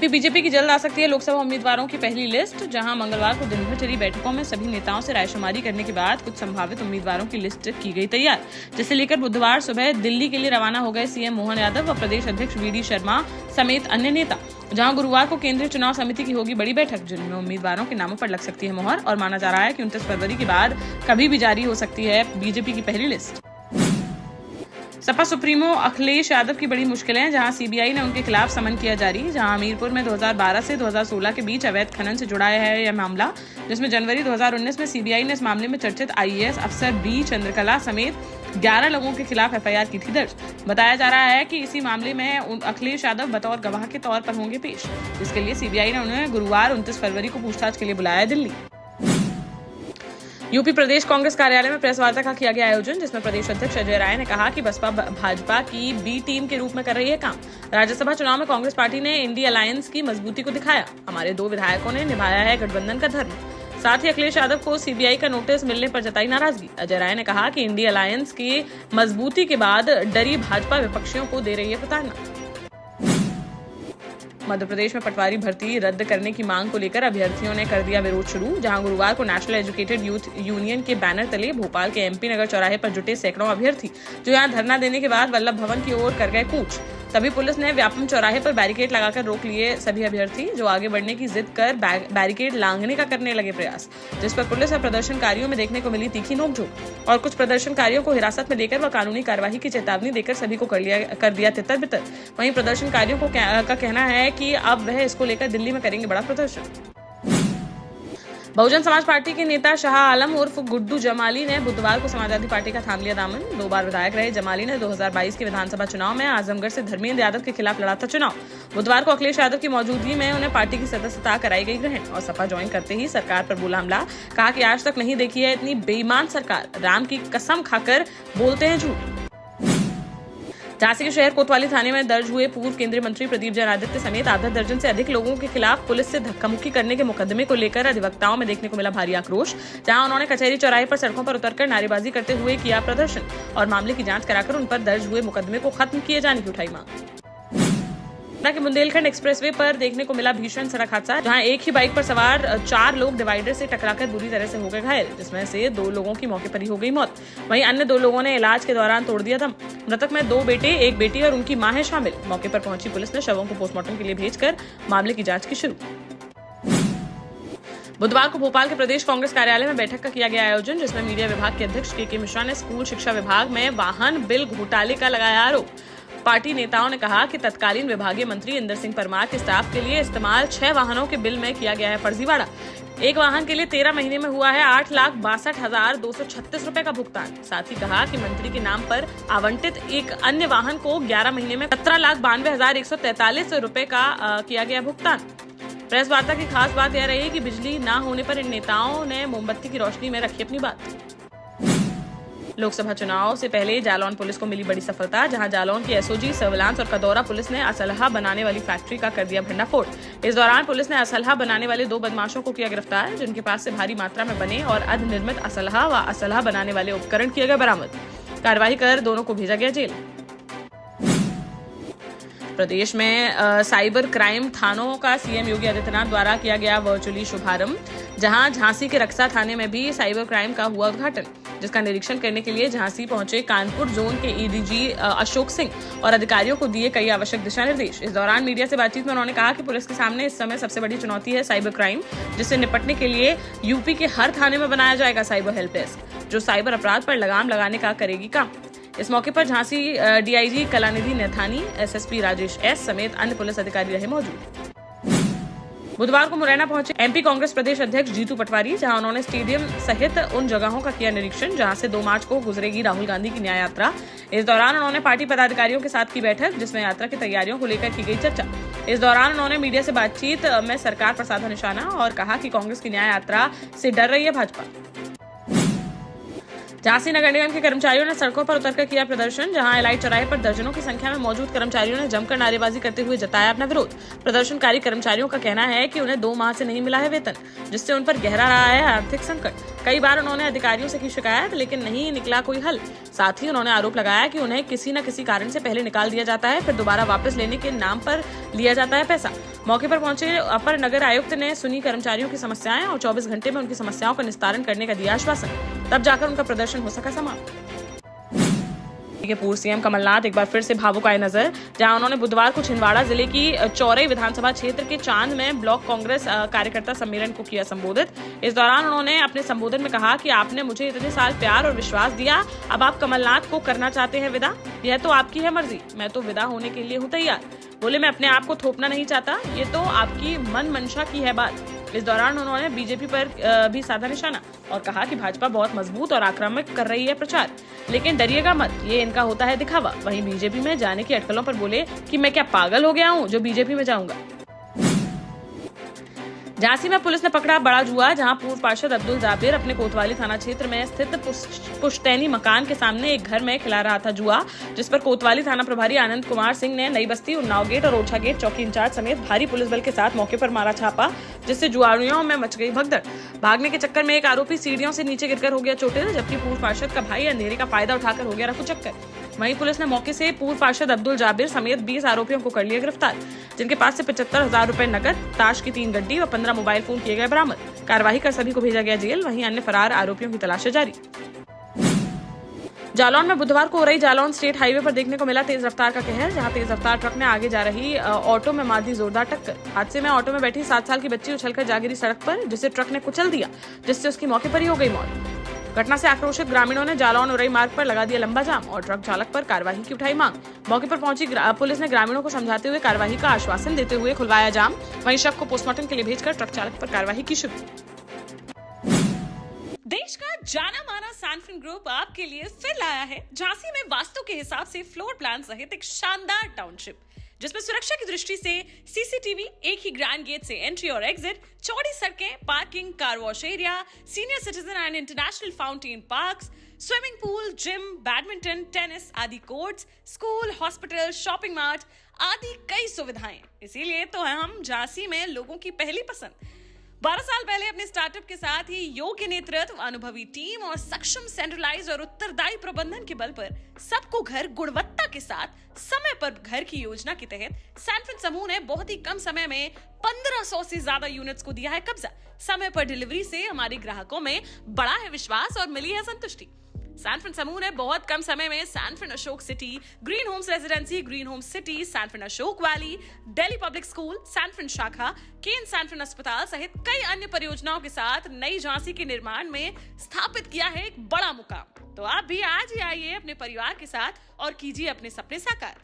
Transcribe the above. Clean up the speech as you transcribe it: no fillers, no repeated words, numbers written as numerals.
MP BJP की जल्द आ सकती है लोकसभा उम्मीदवारों की पहली लिस्ट, जहां मंगलवार को दिन भर चली बैठकों में सभी नेताओं से रायशुमारी करने के बाद कुछ संभावित उम्मीदवारों की लिस्ट की गई तैयार, जिसे लेकर बुधवार सुबह दिल्ली के लिए रवाना हो गए सीएम मोहन यादव व प्रदेश अध्यक्ष वीडी शर्मा समेत अन्य नेता, जहां गुरुवार को केंद्रीय चुनाव समिति की होगी बड़ी बैठक, जिनमें उम्मीदवारों के नामों पर लग सकती है मोहर और माना जा रहा है कि 29 फरवरी के बाद कभी भी जारी हो सकती है बीजेपी की पहली लिस्ट। सपा सुप्रीमो अखिलेश यादव की बड़ी मुश्किलें, जहां सीबीआई ने उनके खिलाफ समन किया जारी, जहां हमीरपुर में 2012 से 2016 के बीच अवैध खनन से जुड़ा है यह मामला, जिसमें जनवरी 2019 में सीबीआई ने इस मामले में चर्चित आईएएस अफसर बी चंद्रकला समेत 11 लोगों के खिलाफ एफआईआर की थी दर्ज। बताया जा रहा है कि इसी मामले में अखिलेश यादव बतौर गवाह के तौर पर होंगे पेश, जिसके लिए सीबीआई ने उन्हें गुरुवार 29 फरवरी को पूछताछ के लिए बुलाया दिल्ली। यूपी प्रदेश कांग्रेस कार्यालय में प्रेस वार्ता का किया गया आयोजन, जिसमें प्रदेश अध्यक्ष अजय राय ने कहा कि बसपा भाजपा की बी टीम के रूप में कर रही है काम। राज्यसभा चुनाव में कांग्रेस पार्टी ने इंडी अलायंस की मजबूती को दिखाया। हमारे 2 विधायकों ने निभाया है गठबंधन का धर्म। साथ ही अखिलेश यादव को सीबीआई का नोटिस मिलने पर जताई नाराजगी। अजय राय ने कहा कि इंडी अलायंस की मजबूती के बाद डरी भाजपा विपक्षियों को दे रही है प्रताड़ना। मध्य प्रदेश में पटवारी भर्ती रद्द करने की मांग को लेकर अभ्यर्थियों ने कर दिया विरोध शुरू, जहां गुरुवार को नेशनल एजुकेटेड यूथ यूनियन के बैनर तले भोपाल के एमपी नगर चौराहे पर जुटे सैकड़ों अभ्यर्थी, जो यहां धरना देने के बाद वल्लभ भवन की ओर कर गए कूच। तभी पुलिस ने व्यापम चौराहे पर बैरिकेड लगाकर रोक लिए सभी अभ्यर्थी, जो आगे बढ़ने की जिद कर बैरिकेड लांघने का करने लगे प्रयास, जिस पर पुलिस और प्रदर्शनकारियों में देखने को मिली तीखी नोकझोंक और कुछ प्रदर्शनकारियों को हिरासत में लेकर व कानूनी कार्यवाही की चेतावनी देकर सभी को कर दिया तितर बितर। वहीं प्रदर्शनकारियों का कहना है कि अब वह इसको लेकर दिल्ली में करेंगे बड़ा प्रदर्शन। बहुजन समाज पार्टी के नेता शाह आलम उर्फ गुड्डू जमाली ने बुधवार को समाजवादी पार्टी का थाम लिया दामन। 2 बार विधायक रहे जमाली ने 2022 के विधानसभा चुनाव में आजमगढ़ से धर्मेंद्र यादव के खिलाफ लड़ा था चुनाव। बुधवार को अखिलेश यादव की मौजूदगी में उन्हें पार्टी की सदस्यता कराई गई ग्रहण और सपा ज्वाइन करते ही सरकार पर बोला हमला। कहा कि आज तक नहीं देखी है इतनी बेईमान सरकार, राम की कसम खाकर बोलते हैं झूठ। झांसी के शहर कोतवाली थाने में दर्ज हुए पूर्व केंद्रीय मंत्री प्रदीप जैन आदित्य समेत आधा दर्जन से अधिक लोगों के खिलाफ पुलिस से धक्का-मुक्की करने के मुकदमे को लेकर अधिवक्ताओं में देखने को मिला भारी आक्रोश, जहां उन्होंने कचहरी चौराहे पर सड़कों पर उतरकर नारेबाजी करते हुए किया प्रदर्शन और मामले की जांच कराकर उन पर दर्ज हुए मुकदमे को खत्म किए जाने की उठाई मांग। कि बुंदेलखंड एक्सप्रेसवे पर देखने को मिला भीषण सड़क हादसा, जहां एक ही बाइक पर सवार 4 लोग डिवाइडर से टकराकर बुरी तरह से हो गए घायल, जिसमें से 2 लोगों की मौके पर ही हो गई मौत। वहीं अन्य 2 लोगों ने इलाज के दौरान तोड़ दिया दम। मृतक में 2 बेटे, 1 बेटी और उनकी मां है शामिल। मौके पर पहुंची पुलिस ने शवों को पोस्टमार्टम के लिए भेजकर मामले की जांच की शुरू। बुधवार को भोपाल के प्रदेश कांग्रेस कार्यालय में बैठक का किया गया आयोजन, जिसमें मीडिया विभाग के अध्यक्ष के मिश्रा ने स्कूल शिक्षा विभाग में वाहन बिल घोटाले का लगाया आरोप। पार्टी नेताओं ने कहा कि तत्कालीन विभागीय मंत्री इंदर सिंह परमार के स्टाफ के लिए इस्तेमाल 6 वाहनों के बिल में किया गया है फर्जीवाड़ा। एक वाहन के लिए 13 महीने में हुआ है 8,62,236 रुपए का भुगतान। साथ ही कहा कि मंत्री के नाम पर आवंटित एक अन्य वाहन को 11 महीने में 17,92,143 रुपए का किया गया भुगतान। प्रेस वार्ता की खास बात यह रही कि बिजली न होने पर इन नेताओं ने मोमबत्ती की रोशनी में रखी अपनी बात। लोकसभा चुनाव से पहले जालौन पुलिस को मिली बड़ी सफलता, जहां जालौन की एसओजी, सर्विलांस और कदौरा पुलिस ने असलहा बनाने वाली फैक्ट्री का कर दिया भंडाफोड़। इस दौरान पुलिस ने असलहा बनाने वाले 2 बदमाशों को किया गिरफ्तार, जिनके पास से भारी मात्रा में बने और अर्धनिर्मित असलहा व असलहा बनाने वाले उपकरण किए गए बरामद। कार्रवाई कर दोनों को भेजा गया जेल। प्रदेश में साइबर क्राइम थानों का सीएम योगी आदित्यनाथ द्वारा किया गया वर्चुअली शुभारंभ, जहां झांसी के रक्सा थाने में भी साइबर क्राइम का हुआ उद्घाटन, जिसका निरीक्षण करने के लिए झांसी पहुंचे कानपुर जोन के एडीजी अशोक सिंह और अधिकारियों को दिए कई आवश्यक दिशा निर्देश। इस दौरान मीडिया से बातचीत में उन्होंने कहा कि पुलिस के सामने इस समय सबसे बड़ी चुनौती है साइबर क्राइम, जिससे निपटने के लिए यूपी के हर थाने में बनाया जाएगा साइबर हेल्प डेस्क, जो साइबर अपराध पर लगाम लगाने का करेगी काम। इस मौके पर Jhansi DIG Kalanidhi Naithani, SSP Rajesh S समेत अन्य पुलिस अधिकारी रहे मौजूद। बुधवार को मुरैना पहुंचे एमपी कांग्रेस प्रदेश अध्यक्ष जीतू पटवारी, जहां उन्होंने स्टेडियम सहित उन जगहों का किया निरीक्षण जहां से 2 मार्च को गुजरेगी राहुल गांधी की न्याय यात्रा। इस दौरान उन्होंने पार्टी पदाधिकारियों के साथ की बैठक, जिसमें यात्रा की तैयारियों को लेकर की गई चर्चा। इस दौरान उन्होंने मीडिया से बातचीत में सरकार पर साधा निशाना और कहा कि कांग्रेस की न्याय यात्रा से डर रही है भाजपा। झांसी नगर निगम के कर्मचारियों ने सड़कों पर उतरकर किया प्रदर्शन, जहां एलाइट चौराहे पर दर्जनों की संख्या में मौजूद कर्मचारियों ने जमकर नारेबाजी करते हुए जताया अपना विरोध। प्रदर्शनकारी कर्मचारियों का कहना है कि उन्हें 2 माह से नहीं मिला है वेतन, जिससे उन पर गहरा रहा है आर्थिक संकट। कई बार उन्होंने अधिकारियों से की शिकायत, लेकिन नहीं निकला कोई हल। साथ ही उन्होंने आरोप लगाया कि उन्हें किसी न किसी कारण से पहले निकाल दिया जाता है, फिर दोबारा वापस लेने के नाम पर लिया जाता है पैसा। मौके पर पहुंचे अपर नगर आयुक्त ने सुनी कर्मचारियों की समस्याएं और 24 घंटे में उनकी समस्याओं का निस्तारण करने का दिया आश्वासन। तब जाकर उनका प्रदर्शन हो सका समाप्त। के पूर्व सीएम कमलनाथ एक बार फिर से भावुक आए नजर, जहां उन्होंने बुधवार को छिंदवाड़ा जिले की चौरई विधानसभा क्षेत्र के चांद में ब्लॉक कांग्रेस कार्यकर्ता सम्मेलन को किया संबोधित। इस दौरान उन्होंने अपने संबोधन में कहा कि आपने मुझे इतने साल प्यार और विश्वास दिया, अब आप कमलनाथ को करना चाहते हैं विदा। यह तो आपकी है मर्जी, मैं तो विदा होने के लिए हूँ तैयार। बोले, मैं अपने आप को थोपना नहीं चाहता, ये तो आपकी मन मंशा की है बात। इस दौरान उन्होंने बीजेपी पर भी साधा निशाना और कहा कि भाजपा बहुत मजबूत और आक्रामक कर रही है प्रचार, लेकिन डरिएगा मत, ये इनका होता है दिखावा। वहीं बीजेपी में जाने की अटकलों पर बोले कि मैं क्या पागल हो गया हूँ जो बीजेपी में जाऊंगा। झांसी में पुलिस ने पकड़ा बड़ा जुआ, जहां पूर्व पार्षद अब्दुल जाबिर अपने कोतवाली थाना क्षेत्र में स्थित पुश्तैनी मकान के सामने एक घर में खिला रहा था जुआ, जिस पर कोतवाली थाना प्रभारी आनंद कुमार सिंह ने नई बस्ती, उन्नाव गेट और ओछा गेट चौकी इंचार्ज समेत भारी पुलिस बल के साथ मौके पर मारा छापा, जिससे जुआरियों में मच गई भगदड़। भागने के चक्कर में एक आरोपी सीढ़ियों से नीचे गिरकर हो गया चोटिल, जबकि पूर्व पार्षद का भाई अंधेरे का फायदा उठाकर हो गया रफूचक्कर। वहीं पुलिस ने मौके से पूर्व पार्षद अब्दुल जाबिर समेत 20 आरोपियों को कर लिया गिरफ्तार, जिनके पास से 75,000 रुपए नकद, ताश की 3 गड्डी व 15 मोबाइल फोन किए गए बरामद। कार्रवाई कर सभी को भेजा गया जेल। वहीं अन्य फरार आरोपियों की तलाश जारी। जालौन में बुधवार को उरई जालौन स्टेट हाईवे पर देखने को मिला तेज रफ्तार का कहर, जहां तेज रफ्तार ट्रक ने आगे जा रही ऑटो में मार दी जोरदार टक्कर। हादसे में ऑटो में बैठी 7 साल की बच्ची उछलकर जा गिरी सड़क पर, जिसे ट्रक ने कुचल दिया, जिससे उसकी मौके पर ही हो गई मौत। घटना से आक्रोशित ग्रामीणों ने जालौन उरई मार्ग पर लगा दिया लंबा जाम और ट्रक चालक पर कार्रवाई की उठाई मांग। मौके पर पहुंची पुलिस ने ग्रामीणों को समझाते हुए कार्रवाई का आश्वासन देते हुए खुलवाया जाम। वहीं शव को पोस्टमार्टम के लिए भेजकर ट्रक चालक पर कार्रवाई की शुरू। देश का जाना माना सैनफिन ग्रुप आपके लिए फिर लाया है झांसी में वास्तु के हिसाब से फ्लोर प्लान सहित एक शानदार टाउनशिप, जिसमें सुरक्षा की दृष्टि से सीसीटीवी, एक ही ग्रैंड गेट से एंट्री और एग्जिट, चौड़ी सड़कें, parking, car wash area, senior citizen and international fountain parks, swimming pool, gym, badminton, tennis आदि courts, school, hospital, shopping mart आदि कई सुविधाएं। इसीलिए तो हम झांसी में लोगों की पहली पसंद। 12 साल पहले अपने स्टार्टअप के साथ ही योग्य नेतृत्व, अनुभवी टीम और सक्षम सेंट्रलाइज और उत्तरदायी प्रबंधन के बल पर सबको घर गुणवत्ता के साथ समय पर घर की योजना के तहत सैनफिन समूह ने बहुत ही कम समय में 1500 से ज्यादा यूनिट्स को दिया है कब्जा। समय पर डिलीवरी से हमारे ग्राहकों में बड़ा है विश्वास और मिली है संतुष्टि। सैनफिन समूह ने बहुत कम समय में Sanfin Ashok city, green homes residency, green homes city, Sanfin Ashok valley, Delhi public school, Sanfin शाखा, केन सैनफिन अस्पताल सहित कई अन्य परियोजनाओं के साथ नई झांसी के निर्माण में स्थापित किया है एक बड़ा मुकाम। तो आप भी आज ही आइए अपने परिवार के साथ और कीजिए अपने सपने साकार।